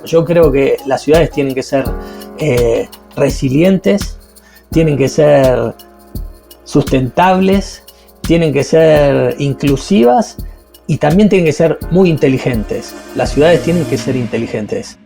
Yo creo que las ciudades tienen que ser resilientes, tienen que ser sustentables, tienen que ser inclusivas y también tienen que ser muy inteligentes. Las ciudades tienen que ser inteligentes.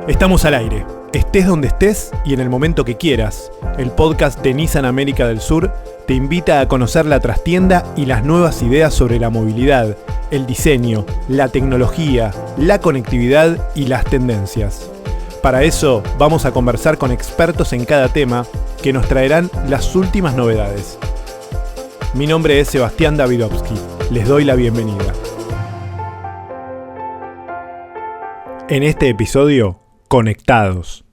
Estamos al aire, estés donde estés y en el momento que quieras. El podcast de Nissan América del Sur te invita a conocer la trastienda y las nuevas ideas sobre la movilidad, el diseño, la tecnología, la conectividad y las tendencias. Para eso vamos a conversar con expertos en cada tema que nos traerán las últimas novedades. Mi nombre es Sebastián Davidovsky, les doy la bienvenida. En este episodio, Conectados.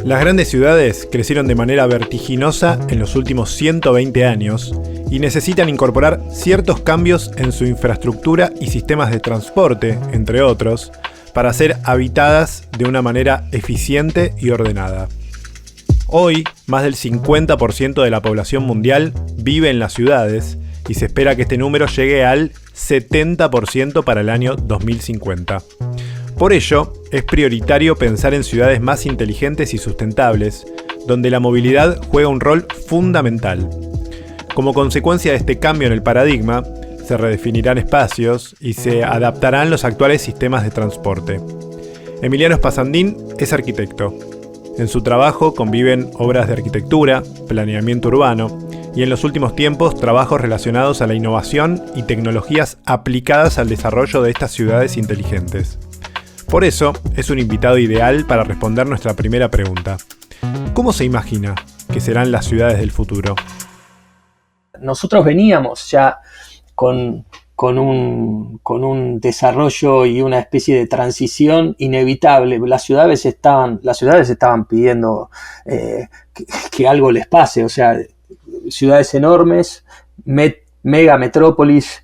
Las grandes ciudades crecieron de manera vertiginosa en los últimos 120 años y necesitan incorporar ciertos cambios en su infraestructura y sistemas de transporte, entre otros, para ser habitadas de una manera eficiente y ordenada. Hoy, más del 50% de la población mundial vive en las ciudades y se espera que este número llegue al 70% para el año 2050. Por ello, es prioritario pensar en ciudades más inteligentes y sustentables, donde la movilidad juega un rol fundamental. Como consecuencia de este cambio en el paradigma, se redefinirán espacios y se adaptarán los actuales sistemas de transporte. Emiliano Spasandín es arquitecto. En su trabajo conviven obras de arquitectura, planeamiento urbano y en los últimos tiempos trabajos relacionados a la innovación y tecnologías aplicadas al desarrollo de estas ciudades inteligentes. Por eso, es un invitado ideal para responder nuestra primera pregunta. ¿Cómo se imagina que serán las ciudades del futuro? Nosotros veníamos ya con un desarrollo y una especie de transición inevitable. Las ciudades estaban pidiendo que algo les pase, o sea, ciudades enormes, mega metrópolis,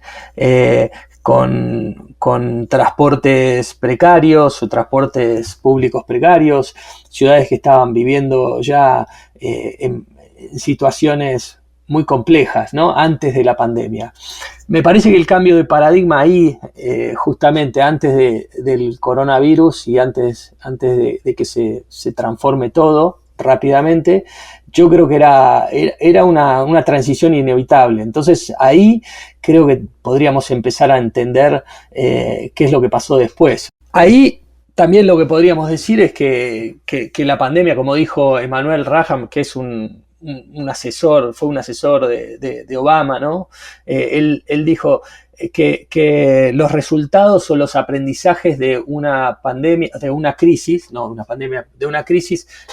con transportes precarios o transportes públicos precarios, ciudades que estaban viviendo ya en situaciones muy complejas, ¿no? Antes de la pandemia. Me parece que el cambio de paradigma ahí, justamente antes del coronavirus y antes de que se transforme todo rápidamente, yo creo que era una transición inevitable. Entonces ahí creo que podríamos empezar a entender qué es lo que pasó después. Ahí también lo que podríamos decir es que la pandemia, como dijo Emmanuel Raham, que es un asesor, fue un asesor de Obama, ¿no? Él dijo que los resultados o los aprendizajes de una pandemia, de una crisis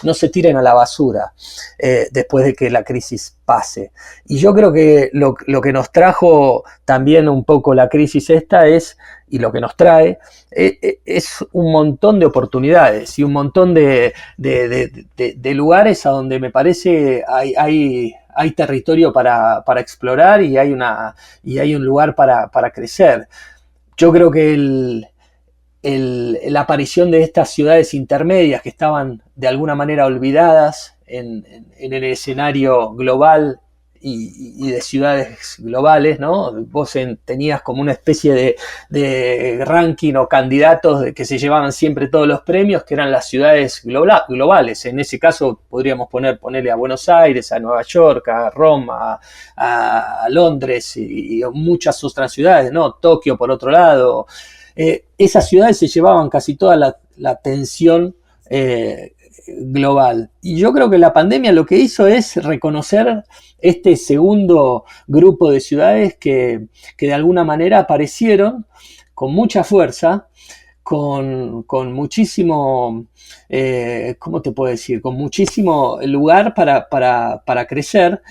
no se tiren a la basura después de que la crisis pase. Y yo creo que lo que nos trajo también un poco la crisis esta y lo que nos trae es un montón de oportunidades y un montón de lugares a donde me parece hay territorio para explorar y hay un lugar para crecer. Yo creo que la aparición de estas ciudades intermedias que estaban de alguna manera olvidadas en el escenario global y de ciudades globales, ¿no? Vos tenías como una especie de ranking o candidatos que se llevaban siempre todos los premios, que eran las ciudades globales. En ese caso podríamos ponerle a Buenos Aires, a Nueva York, a Roma, a Londres y muchas otras ciudades, ¿no? Tokio por otro lado. Esas ciudades se llevaban casi toda la atención global. Y yo creo que la pandemia lo que hizo es reconocer este segundo grupo de ciudades que de alguna manera aparecieron con mucha fuerza, con muchísimo, ¿cómo te puedo decir? Con muchísimo lugar para crecer,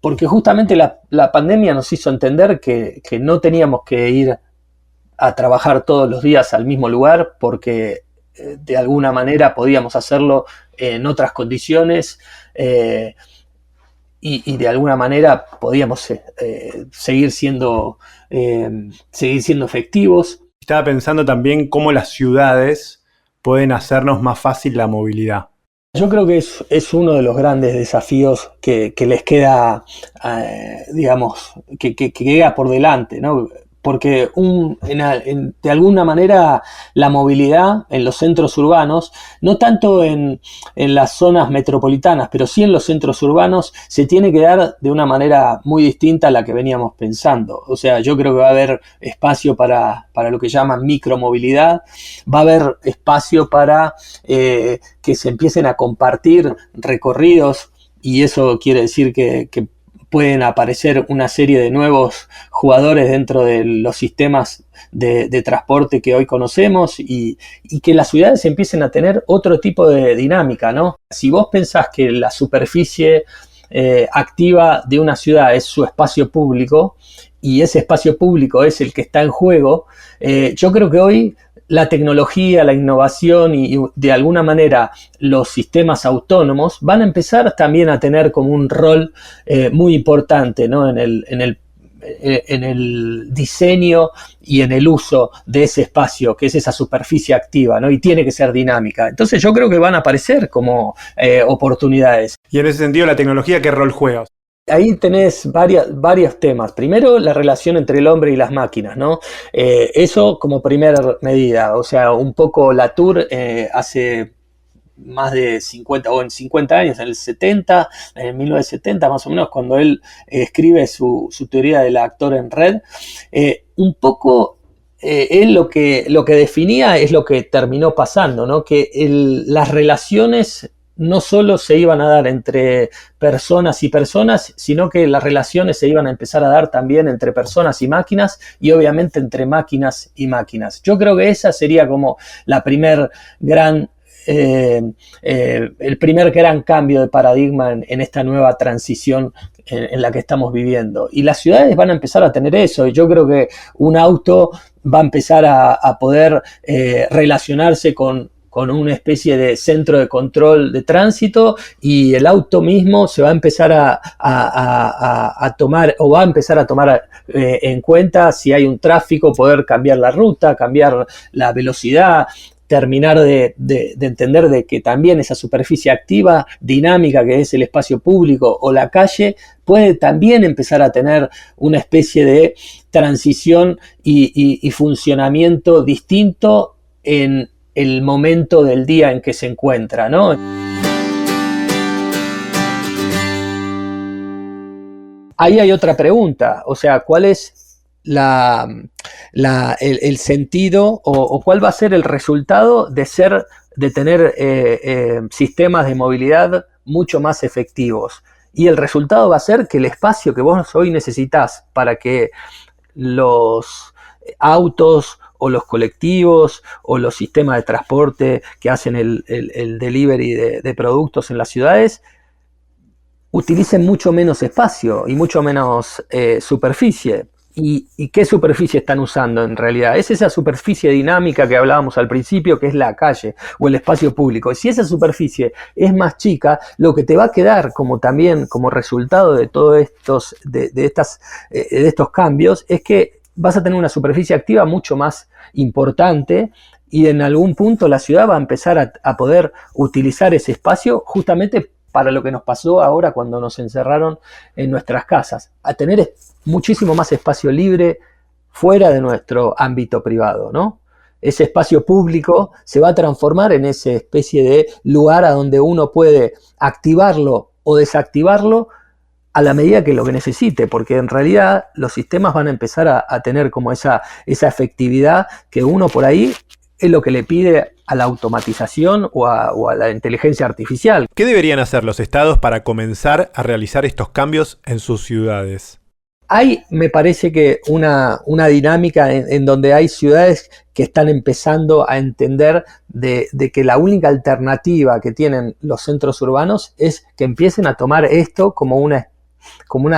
porque justamente la pandemia nos hizo entender que no teníamos que ir a trabajar todos los días al mismo lugar, porque de alguna manera podíamos hacerlo en otras condiciones y de alguna manera podíamos seguir siendo efectivos. Estaba pensando también cómo las ciudades pueden hacernos más fácil la movilidad. Yo creo que es uno de los grandes desafíos que les queda, digamos, que queda por delante, ¿no? Porque de alguna manera la movilidad en los centros urbanos, no tanto en las zonas metropolitanas, pero sí en los centros urbanos, se tiene que dar de una manera muy distinta a la que veníamos pensando. O sea, yo creo que va a haber espacio para lo que llaman micromovilidad, va a haber espacio para que se empiecen a compartir recorridos, y eso quiere decir que pueden aparecer una serie de nuevos jugadores dentro de los sistemas de transporte que hoy conocemos, y que las ciudades empiecen a tener otro tipo de dinámica, ¿no? Si vos pensás que la superficie activa de una ciudad es su espacio público, y ese espacio público es el que está en juego, yo creo que hoy la tecnología, la innovación y de alguna manera los sistemas autónomos van a empezar también a tener como un rol muy importante, ¿no? En el diseño y en el uso de ese espacio, que es esa superficie activa, ¿no? Y tiene que ser dinámica. Entonces yo creo que van a aparecer como oportunidades. Y en ese sentido, ¿la tecnología qué rol juega? Ahí tenés varios temas. Primero, la relación entre el hombre y las máquinas, ¿no? Eso como primera medida. O sea, un poco Latour hace más de 50, o en 50 años, en el 70, en 1970 más o menos, cuando él escribe su teoría del actor en red, un poco él lo que definía es lo que terminó pasando, ¿no? Que las relaciones no solo se iban a dar entre personas y personas, sino que las relaciones se iban a empezar a dar también entre personas y máquinas, y obviamente entre máquinas y máquinas. Yo creo que esa sería como la primer gran el primer gran cambio de paradigma en esta nueva transición en la que estamos viviendo. Y las ciudades van a empezar a tener eso. Yo creo que un auto va a empezar a poder relacionarse con una especie de centro de control de tránsito, y el auto mismo se va a empezar a tomar, o va a empezar a tomar en cuenta si hay un tráfico, poder cambiar la ruta, cambiar la velocidad, terminar de entender de que también esa superficie activa, dinámica, que es el espacio público o la calle, puede también empezar a tener una especie de transición y funcionamiento distinto en el momento del día en que se encuentra, ¿no? Ahí hay otra pregunta, o sea, ¿cuál es el sentido o cuál va a ser el resultado de tener sistemas de movilidad mucho más efectivos? Y el resultado va a ser que el espacio que vos hoy necesitas para que los autos o los colectivos o los sistemas de transporte que hacen el delivery de productos en las ciudades utilicen mucho menos espacio y mucho menos superficie. ¿Y qué superficie están usando en realidad? Es esa superficie dinámica que hablábamos al principio, que es la calle o el espacio público. Si esa superficie es más chica, lo que te va a quedar como también como resultado de todos estos cambios es que vas a tener una superficie activa mucho más importante, y en algún punto la ciudad va a empezar a poder utilizar ese espacio justamente para lo que nos pasó ahora cuando nos encerraron en nuestras casas, a tener muchísimo más espacio libre fuera de nuestro ámbito privado, ¿no? Ese espacio público se va a transformar en esa especie de lugar a donde uno puede activarlo o desactivarlo a la medida que lo que necesite, porque en realidad los sistemas van a empezar a tener como esa efectividad que uno por ahí es lo que le pide a la automatización o a la inteligencia artificial. ¿Qué deberían hacer los estados para comenzar a realizar estos cambios en sus ciudades? Hay, me parece que una dinámica en donde hay ciudades que están empezando a entender de que la única alternativa que tienen los centros urbanos es que empiecen a tomar esto como una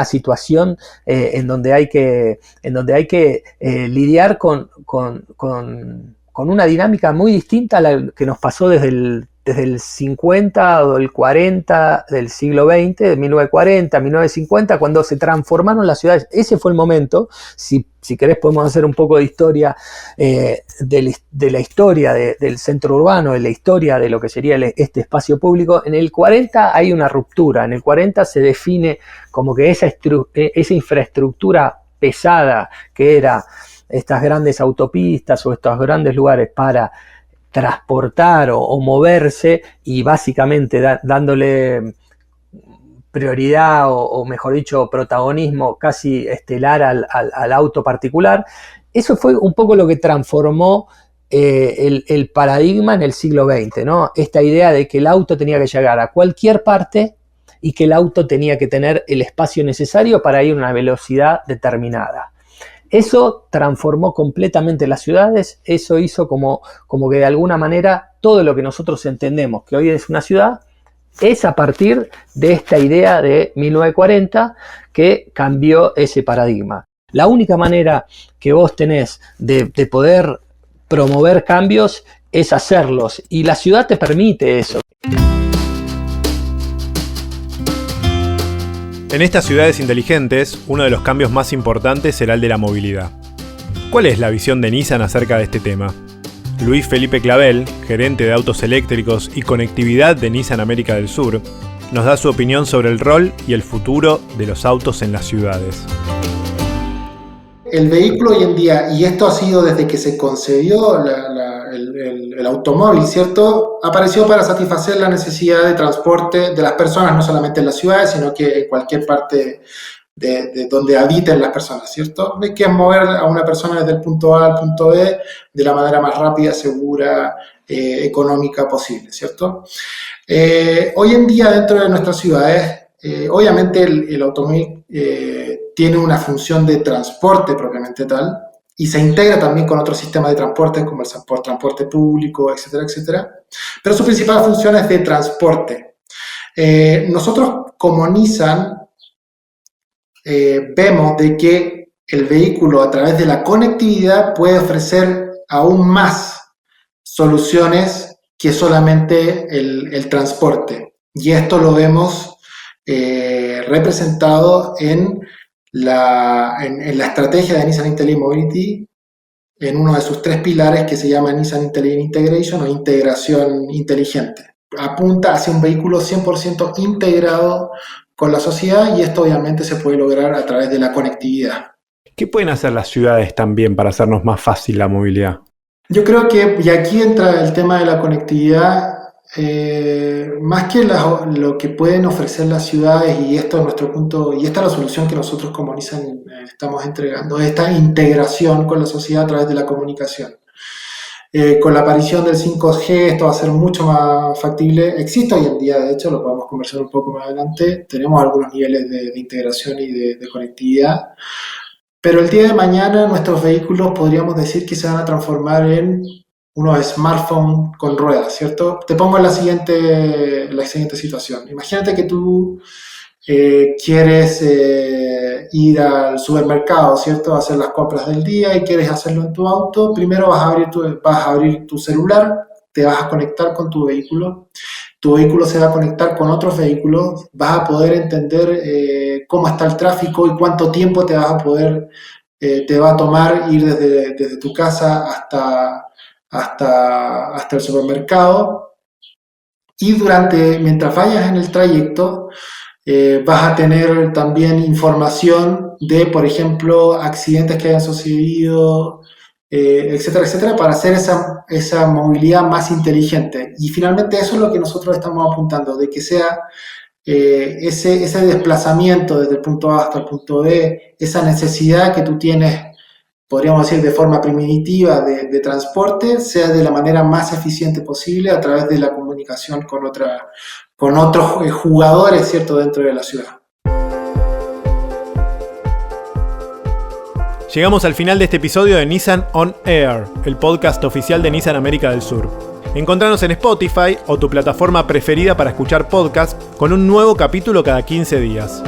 situación en donde hay que lidiar con una dinámica muy distinta a la que nos pasó desde el desde el 50 o el 40 del siglo XX, de 1940, 1950, cuando se transformaron las ciudades. Ese fue el momento. Si querés podemos hacer un poco de historia de la historia del centro urbano, de la historia de lo que sería este espacio público. En el 40 hay una ruptura. En el 40 se define como que esa infraestructura pesada que era estas grandes autopistas o estos grandes lugares para transportar o moverse, y básicamente dándole prioridad o mejor dicho protagonismo casi estelar al auto particular. Eso fue un poco lo que transformó el paradigma en el siglo XX, ¿no? Esta idea de que el auto tenía que llegar a cualquier parte y que el auto tenía que tener el espacio necesario para ir a una velocidad determinada. Eso transformó completamente las ciudades. Eso hizo como que de alguna manera todo lo que nosotros entendemos que hoy es una ciudad es a partir de esta idea de 1940 que cambió ese paradigma. La única manera que vos tenés de poder promover cambios es hacerlos, y la ciudad te permite eso. En estas ciudades inteligentes, uno de los cambios más importantes será el de la movilidad. ¿Cuál es la visión de Nissan acerca de este tema? Luis Felipe Clavel, gerente de autos eléctricos y conectividad de Nissan América del Sur, nos da su opinión sobre el rol y el futuro de los autos en las ciudades. El vehículo hoy en día, y esto ha sido desde que se concebió el automóvil, ¿cierto? Apareció para satisfacer la necesidad de transporte de las personas, no solamente en las ciudades, sino que en cualquier parte de donde habiten las personas, ¿cierto? Hay que mover a una persona desde el punto A al punto B de la manera más rápida, segura, económica posible, ¿cierto? Hoy en día dentro de nuestras ciudades, obviamente el automóvil tiene una función de transporte propiamente tal, y se integra también con otros sistemas de transporte como el transporte público, etcétera, etcétera. Pero su principal función es de transporte. Nosotros como Nissan vemos de que el vehículo a través de la conectividad puede ofrecer aún más soluciones que solamente el transporte. Y esto lo vemos representado en la estrategia de Nissan Intelligent Mobility, en uno de sus 3 pilares que se llama Nissan Intelligent Integration o integración inteligente. Apunta hacia un vehículo 100% integrado con la sociedad, y esto obviamente se puede lograr a través de la conectividad. ¿Qué pueden hacer las ciudades también para hacernos más fácil la movilidad? Yo creo que, y aquí entra el tema de la conectividad, más que lo que pueden ofrecer las ciudades, y esto es nuestro punto, y esta es la solución que nosotros como Nissan estamos entregando, esta integración con la sociedad a través de la comunicación. Con la aparición del 5G esto va a ser mucho más factible. Existe hoy en día, de hecho, lo podemos conversar un poco más adelante, tenemos algunos niveles de integración y de conectividad, pero el día de mañana nuestros vehículos podríamos decir que se van a transformar en unos smartphones con ruedas, ¿cierto? Te pongo la siguiente situación. Imagínate que tú quieres ir al supermercado, ¿cierto? A hacer las compras del día y quieres hacerlo en tu auto. Primero vas a abrir tu celular, te vas a conectar con tu vehículo se va a conectar con otros vehículos, vas a poder entender cómo está el tráfico y cuánto tiempo te va a tomar ir desde tu casa hasta el supermercado, y mientras vayas en el trayecto vas a tener también información de, por ejemplo, accidentes que hayan sucedido, etcétera, etcétera, para hacer esa movilidad más inteligente. Y finalmente eso es lo que nosotros estamos apuntando, de que sea ese desplazamiento desde el punto A hasta el punto B, esa necesidad que tú tienes, podríamos decir de forma primitiva, de transporte, sea de la manera más eficiente posible a través de la comunicación con otros jugadores, ¿cierto?, dentro de la ciudad. Llegamos al final de este episodio de Nissan On Air, el podcast oficial de Nissan América del Sur. Encontranos en Spotify o tu plataforma preferida para escuchar podcasts con un nuevo capítulo cada 15 días.